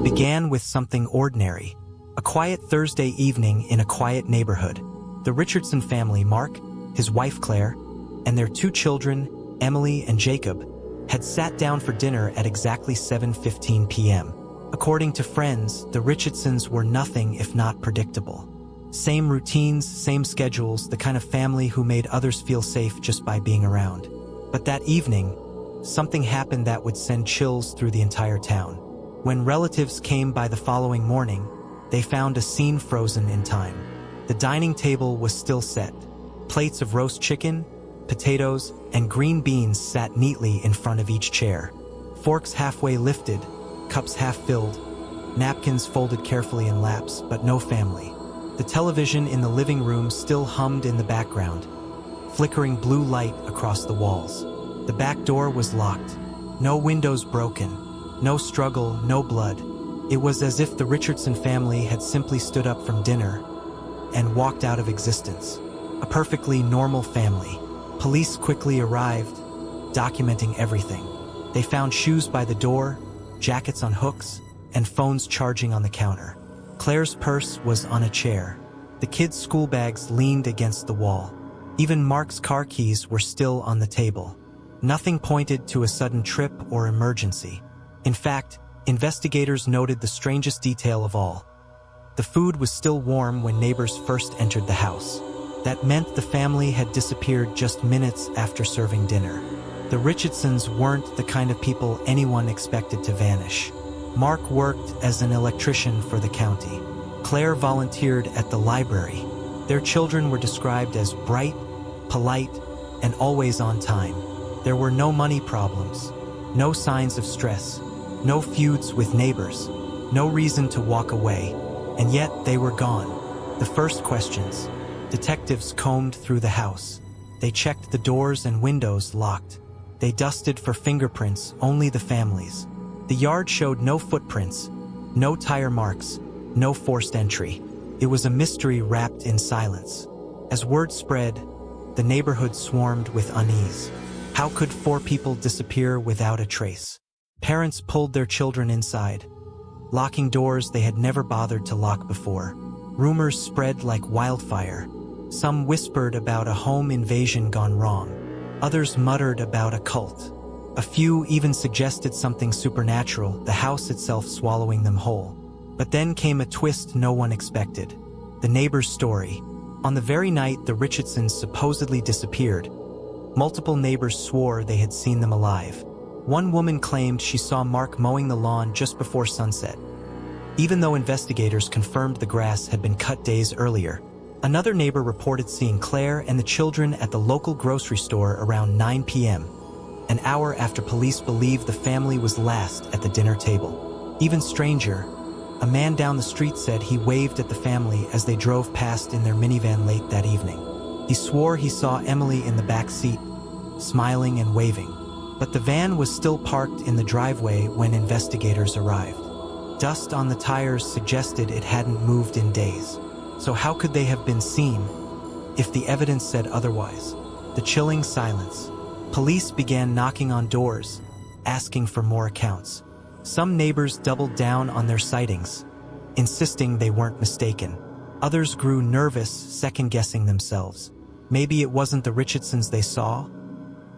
It began with something ordinary. A quiet Thursday evening in a quiet neighborhood. The Richardson family, Mark, his wife Claire, and their two children, Emily and Jacob, had sat down for dinner at exactly 7:15 p.m. According to friends, the Richardsons were nothing if not predictable. Same routines, same schedules, the kind of family who made others feel safe just by being around. But that evening, something happened that would send chills through the entire town. When relatives came by the following morning, they found a scene frozen in time. The dining table was still set. Plates of roast chicken, potatoes, and green beans sat neatly in front of each chair. Forks halfway lifted, cups half filled, napkins folded carefully in laps, but no family. The television in the living room still hummed in the background, flickering blue light across the walls. The back door was locked. No windows broken. No struggle, no blood. It was as if the Richardson family had simply stood up from dinner and walked out of existence. A perfectly normal family. Police quickly arrived, documenting everything. They found shoes by the door, jackets on hooks, and phones charging on the counter. Claire's purse was on a chair. The kids' school bags leaned against the wall. Even Mark's car keys were still on the table. Nothing pointed to a sudden trip or emergency. In fact, investigators noted the strangest detail of all. The food was still warm when neighbors first entered the house. That meant the family had disappeared just minutes after serving dinner. The Richardsons weren't the kind of people anyone expected to vanish. Mark worked as an electrician for the county. Claire volunteered at the library. Their children were described as bright, polite, and always on time. There were no money problems, no signs of stress, no feuds with neighbors, no reason to walk away, and yet they were gone. The first questions. Detectives combed through the house. They checked the doors and windows locked. They dusted for fingerprints, only the family's. The yard showed no footprints, no tire marks, no forced entry. It was a mystery wrapped in silence. As word spread, the neighborhood swarmed with unease. How could 4 people disappear without a trace? Parents pulled their children inside, locking doors they had never bothered to lock before. Rumors spread like wildfire. Some whispered about a home invasion gone wrong. Others muttered about a cult. A few even suggested something supernatural, the house itself swallowing them whole. But then came a twist no one expected. The neighbor's story. On the very night the Richardsons supposedly disappeared, multiple neighbors swore they had seen them alive. One woman claimed she saw Mark mowing the lawn just before sunset, even though investigators confirmed the grass had been cut days earlier. Another neighbor reported seeing Claire and the children at the local grocery store around 9 p.m., an hour after police believed the family was last at the dinner table. Even stranger, a man down the street said he waved at the family as they drove past in their minivan late that evening. He swore he saw Emily in the back seat, smiling and waving. But the van was still parked in the driveway when investigators arrived. Dust on the tires suggested it hadn't moved in days. So how could they have been seen if the evidence said otherwise? The chilling silence. Police began knocking on doors, asking for more accounts. Some neighbors doubled down on their sightings, insisting they weren't mistaken. Others grew nervous, second-guessing themselves. Maybe it wasn't the Richardsons they saw,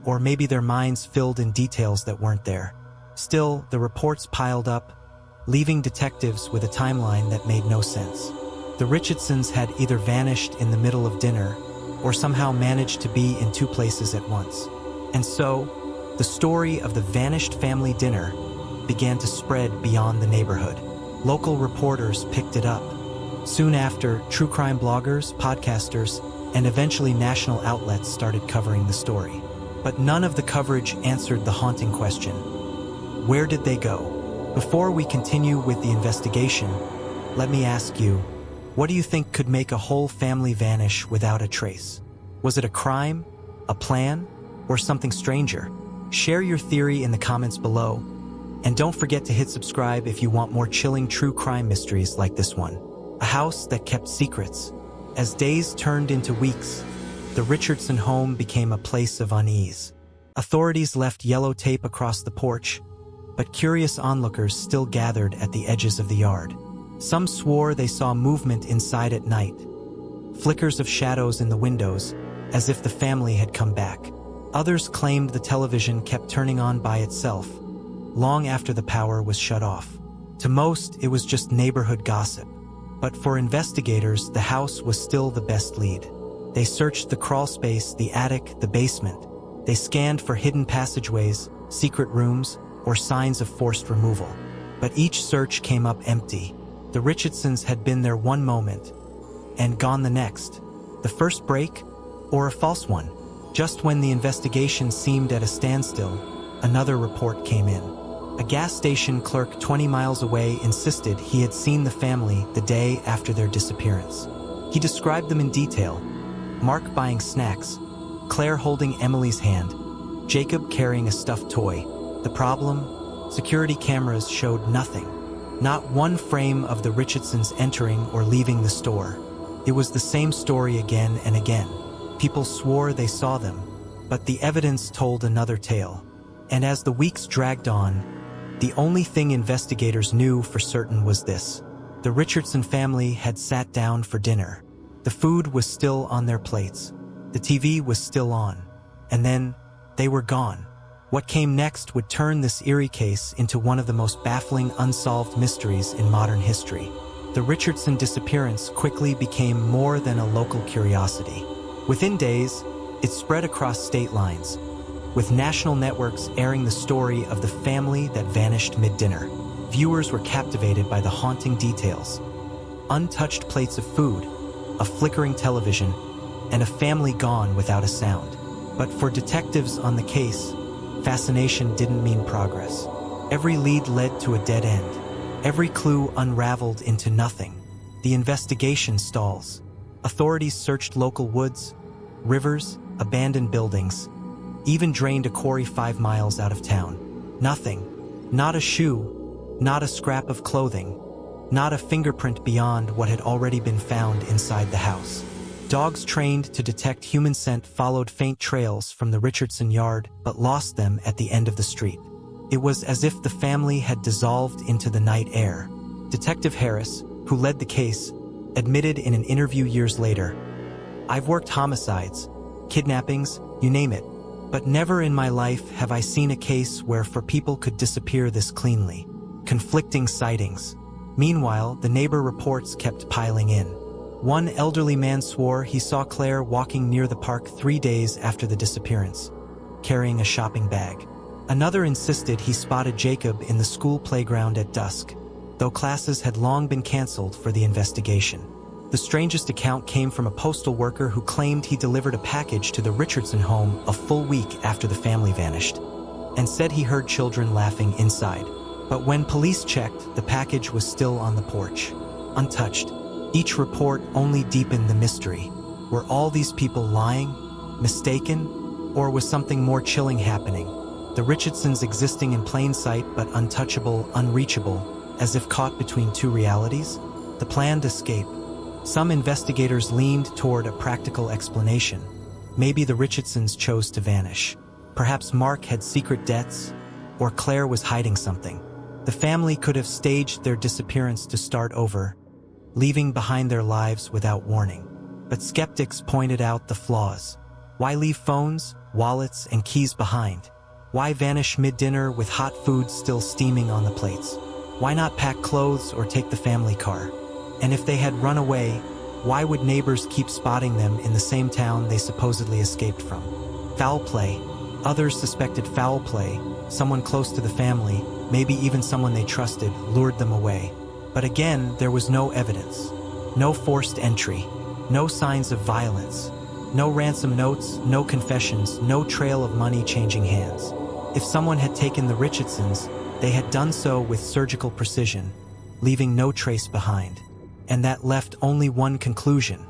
or maybe their minds filled in details that weren't there. Still, the reports piled up, leaving detectives with a timeline that made no sense. The Richardsons had either vanished in the middle of dinner or somehow managed to be in 2 places at once. And so, the story of the vanished family dinner began to spread beyond the neighborhood. Local reporters picked it up. Soon after, true crime bloggers, podcasters, and eventually national outlets started covering the story. But none of the coverage answered the haunting question: where did they go? Before we continue with the investigation, let me ask you, what do you think could make a whole family vanish without a trace? Was it a crime, a plan, or something stranger? Share your theory in the comments below, and don't forget to hit subscribe if you want more chilling true crime mysteries like this one. A house that kept secrets. As days turned into weeks, the Richardson home became a place of unease. Authorities left yellow tape across the porch, but curious onlookers still gathered at the edges of the yard. Some swore they saw movement inside at night, flickers of shadows in the windows, as if the family had come back. Others claimed the television kept turning on by itself, long after the power was shut off. To most, it was just neighborhood gossip. But for investigators, the house was still the best lead. They searched the crawl space, the attic, the basement. They scanned for hidden passageways, secret rooms, or signs of forced removal. But each search came up empty. The Richardsons had been there one moment, and gone the next. The first break, or a false one. Just when the investigation seemed at a standstill, another report came in. A gas station clerk 20 miles away insisted he had seen the family the day after their disappearance. He described them in detail: Mark buying snacks, Claire holding Emily's hand, Jacob carrying a stuffed toy. The problem? Security cameras showed nothing. Not one frame of the Richardsons entering or leaving the store. It was the same story again and again. People swore they saw them, but the evidence told another tale. And as the weeks dragged on, the only thing investigators knew for certain was this: the Richardson family had sat down for dinner. The food was still on their plates. The TV was still on. And then, they were gone. What came next would turn this eerie case into one of the most baffling unsolved mysteries in modern history. The Richardson disappearance quickly became more than a local curiosity. Within days, it spread across state lines, with national networks airing the story of the family that vanished mid-dinner. Viewers were captivated by the haunting details: untouched plates of food, a flickering television, and a family gone without a sound. But for detectives on the case, fascination didn't mean progress. Every lead led to a dead end. Every clue unraveled into nothing. The investigation stalls. Authorities searched local woods, rivers, abandoned buildings, even drained a quarry 5 miles out of town. Nothing. Not a shoe, not a scrap of clothing, not a fingerprint beyond what had already been found inside the house. Dogs trained to detect human scent followed faint trails from the Richardson yard, but lost them at the end of the street. It was as if the family had dissolved into the night air. Detective Harris, who led the case, admitted in an interview years later, "I've worked homicides, kidnappings, you name it, but never in my life have I seen a case where 4 people could disappear this cleanly." Conflicting sightings. Meanwhile, the neighbor reports kept piling in. One elderly man swore he saw Claire walking near the park 3 days after the disappearance, carrying a shopping bag. Another insisted he spotted Jacob in the school playground at dusk, though classes had long been canceled for the investigation. The strangest account came from a postal worker who claimed he delivered a package to the Richardson home a full week after the family vanished, and said he heard children laughing inside. But when police checked, the package was still on the porch, untouched. Each report only deepened the mystery. Were all these people lying, mistaken, or was something more chilling happening? The Richardsons existing in plain sight but untouchable, unreachable, as if caught between 2 realities? The planned escape. Some investigators leaned toward a practical explanation. Maybe the Richardsons chose to vanish. Perhaps Mark had secret debts, or Claire was hiding something. The family could have staged their disappearance to start over, leaving behind their lives without warning. But skeptics pointed out the flaws. Why leave phones, wallets, and keys behind? Why vanish mid-dinner with hot food still steaming on the plates? Why not pack clothes or take the family car? And if they had run away, why would neighbors keep spotting them in the same town they supposedly escaped from? Foul play. Others suspected foul play. Someone close to the family, maybe even someone they trusted, lured them away. But again, there was no evidence. No forced entry. No signs of violence. No ransom notes, no confessions, no trail of money changing hands. If someone had taken the Richardsons, they had done so with surgical precision, leaving no trace behind. And that left only one conclusion.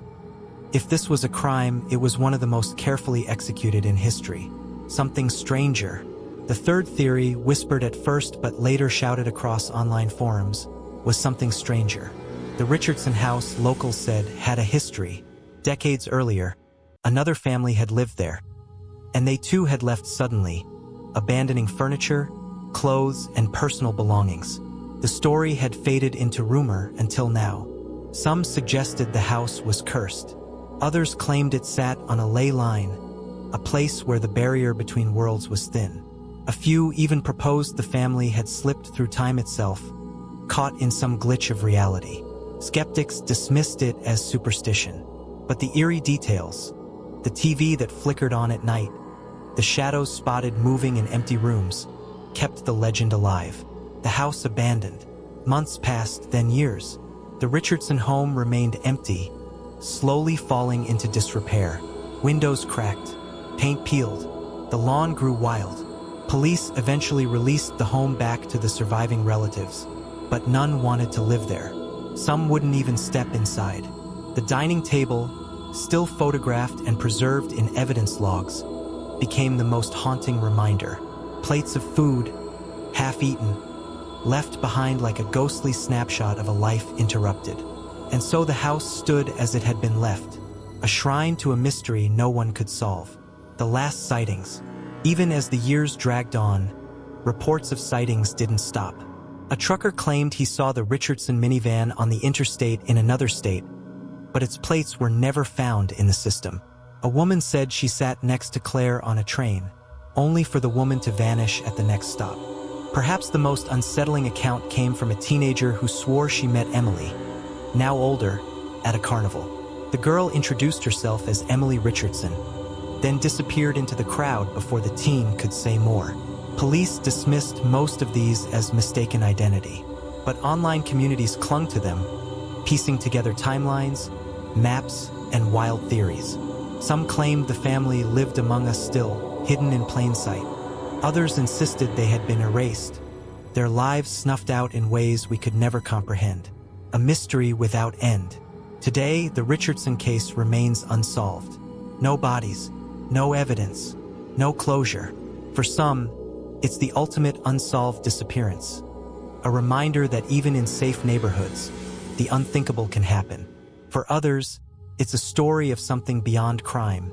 If this was a crime, it was one of the most carefully executed in history. Something stranger. The third theory, whispered at first but later shouted across online forums, was something stranger. The Richardson house, locals said, had a history. Decades earlier, another family had lived there, and they too had left suddenly, abandoning furniture, clothes, and personal belongings. The story had faded into rumor until now. Some suggested the house was cursed. Others claimed it sat on a ley line, a place where the barrier between worlds was thin. A few even proposed the family had slipped through time itself, caught in some glitch of reality. Skeptics dismissed it as superstition. But the eerie details, the TV that flickered on at night, the shadows spotted moving in empty rooms, kept the legend alive. The house abandoned. Months passed, then years. The Richardson home remained empty, slowly falling into disrepair. Windows cracked, paint peeled, the lawn grew wild. Police eventually released the home back to the surviving relatives, but none wanted to live there. Some wouldn't even step inside. The dining table, still photographed and preserved in evidence logs, became the most haunting reminder. Plates of food, half-eaten, left behind like a ghostly snapshot of a life interrupted. And so the house stood as it had been left, a shrine to a mystery no one could solve. The last sightings. Even as the years dragged on, reports of sightings didn't stop. A trucker claimed he saw the Richardson minivan on the interstate in another state, but its plates were never found in the system. A woman said she sat next to Claire on a train, only for the woman to vanish at the next stop. Perhaps the most unsettling account came from a teenager who swore she met Emily, now older, at a carnival. The girl introduced herself as Emily Richardson, then disappeared into the crowd before the teen could say more. Police dismissed most of these as mistaken identity, but online communities clung to them, piecing together timelines, maps, and wild theories. Some claimed the family lived among us still, hidden in plain sight. Others insisted they had been erased, their lives snuffed out in ways we could never comprehend. A mystery without end. Today, the Richardson case remains unsolved. No bodies, no evidence, no closure. For some, it's the ultimate unsolved disappearance. A reminder that even in safe neighborhoods, the unthinkable can happen. For others, it's a story of something beyond crime,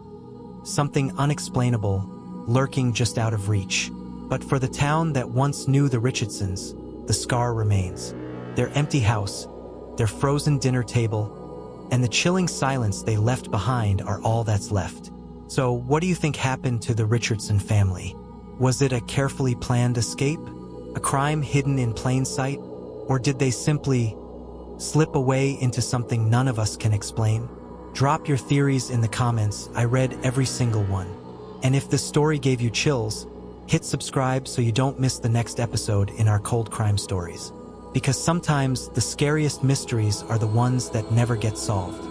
something unexplainable, lurking just out of reach. But for the town that once knew the Richardsons, the scar remains. Their empty house, their frozen dinner table, and the chilling silence they left behind are all that's left. So, what do you think happened to the Richardson family? Was it a carefully planned escape? A crime hidden in plain sight? Or did they simply slip away into something none of us can explain? Drop your theories in the comments. I read every single one. And if this story gave you chills, hit subscribe so you don't miss the next episode in our Cold Crime Stories. Because sometimes the scariest mysteries are the ones that never get solved.